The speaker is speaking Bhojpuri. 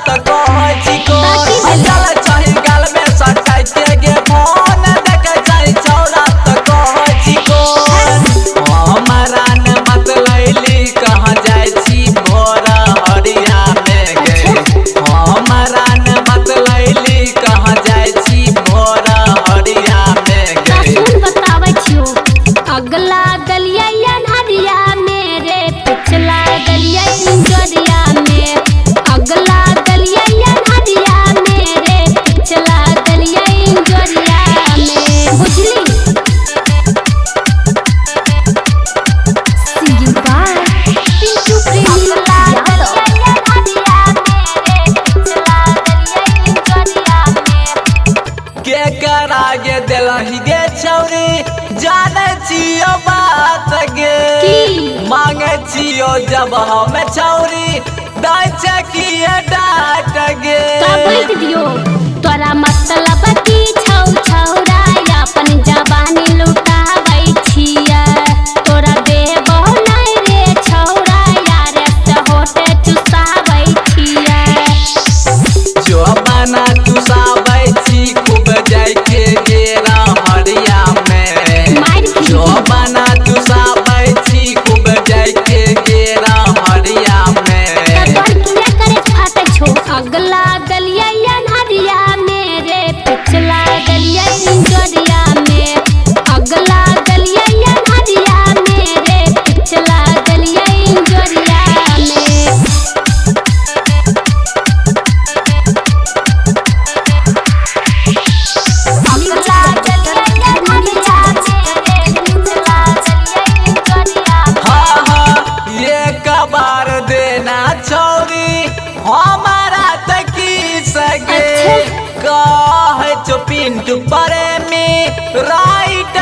त कहे छी को चल चाहे गाल में सटाई के गे फोन देखे चाहे छौरा त कहे छी को हमारा न मत लैली कहां जाय छी भोर हरिया में गे हमारा न मत लैली कहां जाय छी भोर हरिया में गे सुन बतावे छियो अगला गलिया हरिया मेरे पिछला गलिया इंजरिया में अगला गलिया हरिया मेरे पिछला गलिया इंजरिया में बुझली सिंगिंग बाय पिंटू प्रेमी अगला गलिया हरिया मेरे पिछला गलिया इंजरिया में के करा गे देलही गे छौरी जाने छियो बात गे मांगे छियो जब हम छौरी दाई चकिए डाट गे का बैठ दियो तोरा मतलब की छौ छौरा अपन जवानी लुटाबै छिया तोरा देबो नै रे छौरा यार से होटे चुसाबै छिया जो बना चुसाबै छी खूब जाय के गेरा हरिया में जो बना चुसाबै छी खूब जाय के गेरा हरिया में तोर किया करे फाटे छो अगला गलिया हरिया मेरे पिछला गलिया इंजरिया में अगला गलिया हरिया मेरे पिछला गलिया इंजरिया में अगला गलिया हरिया मेरे पिछला गलिया इंजरिया हाँ हाँ ये कबार देना छौरी हमारा तकी सगे कहे जो पिंटू परे में राइट